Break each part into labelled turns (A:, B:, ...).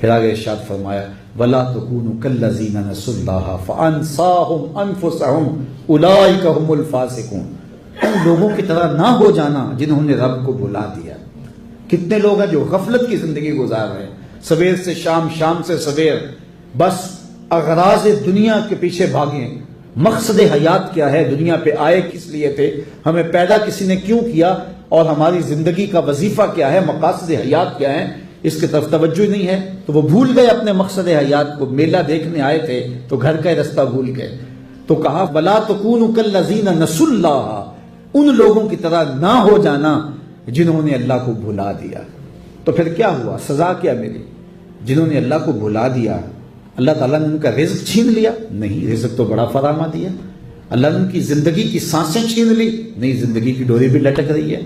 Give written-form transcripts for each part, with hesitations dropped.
A: پھر آگے ارشاد فرمایا وَلَا تَكُونُوا كَالَّذِينَ نَسُوا اللَّهَ فَأَنْسَاهُمْ أَنفُسَهُمْ أُولَٰئِكَ هُمُ الْفَاسِقُونَ۔ ان لوگوں کی طرح نہ ہو جانا جنہوں نے رب کو بھلا دیا۔ کتنے لوگ ہیں جو غفلت کی زندگی گزار رہے ہیں، سویر سے شام، شام سے سویر، بس اغراض دنیا کے پیچھے بھاگیں۔ مقصد حیات کیا ہے؟ دنیا پہ آئے کس لیے تھے؟ ہمیں پیدا کسی نے کیوں کیا؟ اور ہماری زندگی کا وظیفہ کیا ہے؟ مقاصد حیات کیا ہے؟ اس کی طرف توجہ نہیں ہے، تو وہ بھول گئے اپنے مقصد حیات کو۔ میلہ دیکھنے آئے تھے تو گھر کا رستہ بھول گئے۔ تو کہا وَلَا تَكُونُوا كَالَّذِينَ نَسُوا اللَّهَ، ان لوگوں کی طرح نہ ہو جانا جنہوں نے اللہ کو بھلا دیا۔ تو پھر کیا ہوا؟ سزا کیا ملی؟ جنہوں نے اللہ کو بھلا دیا اللہ تعالیٰ نے ان کا رزق چھین لیا؟ نہیں، رزق تو بڑا فراہم دیا۔ اللہ نے ان کی زندگی کی سانسیں چھین لی؟ نہیں، زندگی کی ڈوری بھی لٹک رہی ہے۔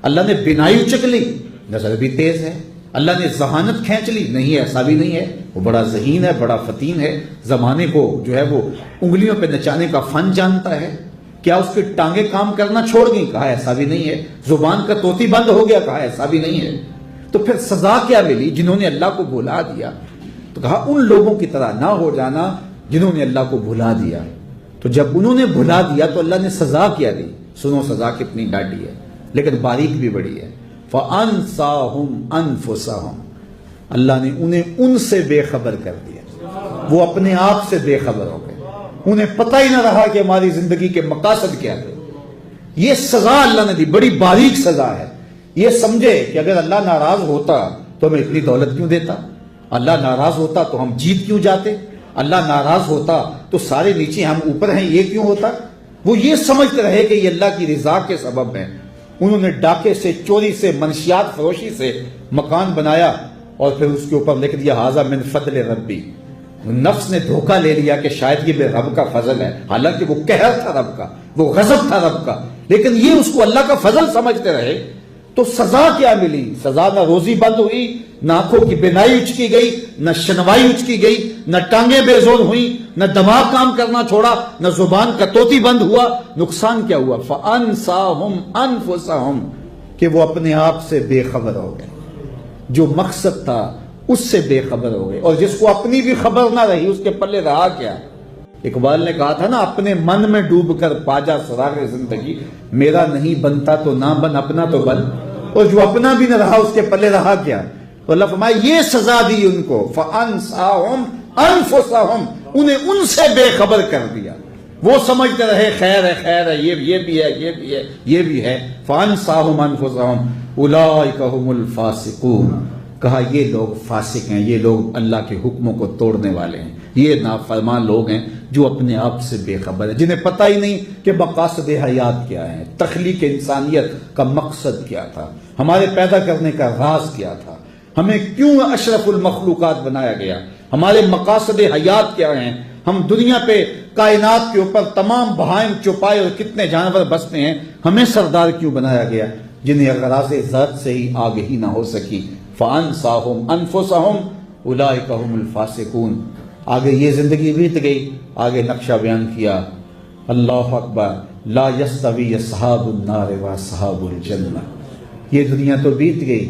A: اللہ نے بینائی اچک لی؟ نظر بھی تیز ہے۔ اللہ نے ذہانت کھینچ لی؟ نہیں، ایسا بھی نہیں ہے، وہ بڑا ذہین ہے، بڑا فتین ہے، زمانے کو جو ہے وہ انگلیوں پہ نچانے کا فن جانتا ہے۔ کیا اس کی ٹانگیں کام کرنا چھوڑ گئیں؟ کہا ایسا بھی نہیں ہے۔ زبان کا طوطی بند ہو گیا؟ کہا ایسا بھی نہیں ہے۔ تو پھر سزا کیا ملی جنہوں نے اللہ کو بھلا دیا؟ تو کہا ان لوگوں کی طرح نہ ہو جانا جنہوں نے اللہ کو بھلا دیا۔ تو جب انہوں نے بھلا دیا تو اللہ نے سزا کیا دی؟ سنو سزا کتنی ڈاٹی ہے، لیکن باریک بھی بڑی ہے۔ فَأَنْسَاهُمْ أَنفُسَهُمْ، اللہ نے انہیں ان سے بے خبر کر دیا، وہ اپنے آپ سے بے خبر ہو گئے، انہیں پتہ ہی نہ رہا کہ ہماری زندگی کے مقاصد کیا تھے۔ یہ سزا اللہ نے دی، بڑی باریک سزا ہے۔ یہ سمجھے کہ اگر اللہ ناراض ہوتا تو ہمیں اتنی دولت کیوں دیتا؟ اللہ ناراض ہوتا تو ہم جیت کیوں جاتے؟ اللہ ناراض ہوتا تو سارے نیچے ہم اوپر ہیں، یہ کیوں ہوتا؟ وہ یہ سمجھتے رہے کہ یہ اللہ کی رضا کے سبب ہے۔ انہوں نے ڈاکے سے، چوری سے، منشیات فروشی سے مکان بنایا اور پھر اس کے اوپر لکھ دیا ھذا من فضل ربی۔ نفس نے دھوکہ لے لیا کہ شاید یہ رب کا فضل ہے، حالانکہ وہ قہر تھا رب کا، وہ غضب تھا رب کا، لیکن یہ اس کو اللہ کا فضل سمجھتے رہے۔ تو سزا کیا ملی؟ سزا نہ روزی بند ہوئی، نہ آنکھوں کی بینائی اچکی گئی، نہ شنوائی اچکی گئی، نہ ٹانگیں بے زور ہوئیں، نہ دماغ کام کرنا چھوڑا، نہ زبان کا طوطی بند ہوا۔ نقصان کیا ہوا؟ فَأَنْسَاهُمْ أَنفُسَهُمْ، کہ وہ اپنے آپ سے بے خبر ہو گئے، جو مقصد تھا اس سے بے خبر ہو گئے، اور جس کو اپنی بھی خبر نہ رہی اس کے پلے رہا کیا؟ اقبال نے کہا تھا نا، اپنے من میں ڈوب کر پاجا سراغ زندگی، میرا نہیں بنتا تو نہ بن، اپنا تو بن، اور جو اپنا بھی نہ رہا اس کے پلے رہا کیا؟ تو اللہ فرمائے یہ سزا دی ان کو، فَأَنْسَاهُمْ أَنفُسَهُمْ، انہیں ان سے بے خبر کر دیا۔ وہ سمجھتے رہے خیر ہے، خیر ہے، یہ بھی ہے، یہ بھی ہے، یہ بھی ہے۔ فَأَنْسَاهُمْ أَنفُسَهُمْ أُولَٰئِكَ هُمُ الْفَاسِقُونَ، کہا یہ لوگ فاسق ہیں، یہ لوگ اللہ کے حکموں کو توڑنے والے ہیں، یہ نافرمان لوگ ہیں جو اپنے آپ سے بے خبر ہیں، جنہیں پتہ ہی نہیں کہ مقاصد حیات کیا ہے، تخلیق انسانیت کا مقصد کیا تھا، ہمارے پیدا کرنے کا راز کیا تھا، ہمیں کیوں اشرف المخلوقات بنایا گیا، ہمارے مقاصد حیات کیا ہیں، ہم دنیا پہ کائنات کے اوپر تمام بہائم چوپائے اور کتنے جانور بستے ہیں، ہمیں سردار کیوں بنایا گیا، جنہیں اغراض ذات سے ہی آگہی نہ ہو سکی۔ فَأَنْسَاهُمْ أَنفُسَهُمْ أُولَٰئِكَ هُمُ الْفَاسِقُونَ۔ آگے یہ زندگی بیت گئی، آگے نقشہ بیان کیا، اللہ اکبر، لا يستوی اصحاب النار واصحاب الجنہ۔ یہ دنیا تو بیت گئی،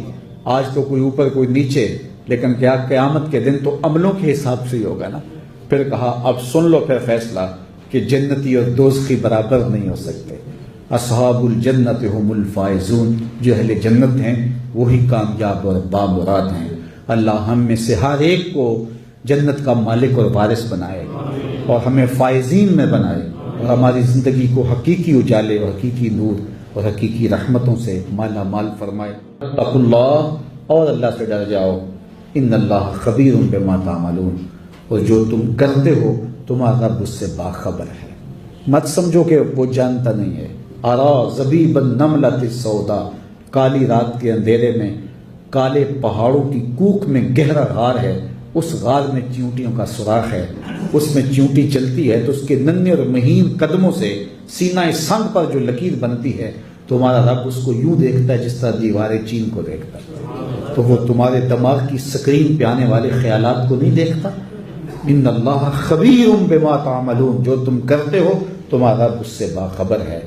A: آج تو کوئی اوپر کوئی نیچے، لیکن کیا قیامت کے دن تو عملوں کے حساب سے ہی ہوگا نا۔ پھر کہا اب سن لو پھر فیصلہ کہ جنتی اور دوزخی برابر نہیں ہو سکتے۔ اصحاب الجنت هم الفائزون، جو اہل جنت ہیں وہی کامیاب اور بامراد ہیں۔ اللہ ہم میں سے ہر ایک کو جنت کا مالک اور وارث بنائے اور ہمیں فائزین میں بنائے، اور ہماری زندگی کو حقیقی اجالے اور حقیقی نور اور حقیقی رحمتوں سے مالا مال فرمائے۔ اتقوا اللہ، اور اللہ سے ڈر جاؤ، ان اللہ خبیر بما تعملون، اور جو تم کرتے ہو تمہارا رب اس سے باخبر ہے۔ مت سمجھو کہ وہ جانتا نہیں ہے۔ ارا زبیب النملۃ السودا، کالی رات کے اندھیرے میں کالے پہاڑوں کی کوکھ میں گہرا غار ہے، اس غار میں چیونٹیوں کا سوراخ ہے، اس میں چیونٹی چلتی ہے تو اس کے ننھے اور مہین قدموں سے سینہ سنگ پر جو لکیر بنتی ہے، تمہارا رب اس کو یوں دیکھتا ہے جس طرح دیوار چین کو دیکھتا ہے۔ تو وہ تمہارے دماغ کی سکرین پہ آنے والے خیالات کو نہیں دیکھتا؟ ان اللہ خبیر بما تعملون، جو تم کرتے ہو تمہارا رب اس سے باخبر ہے۔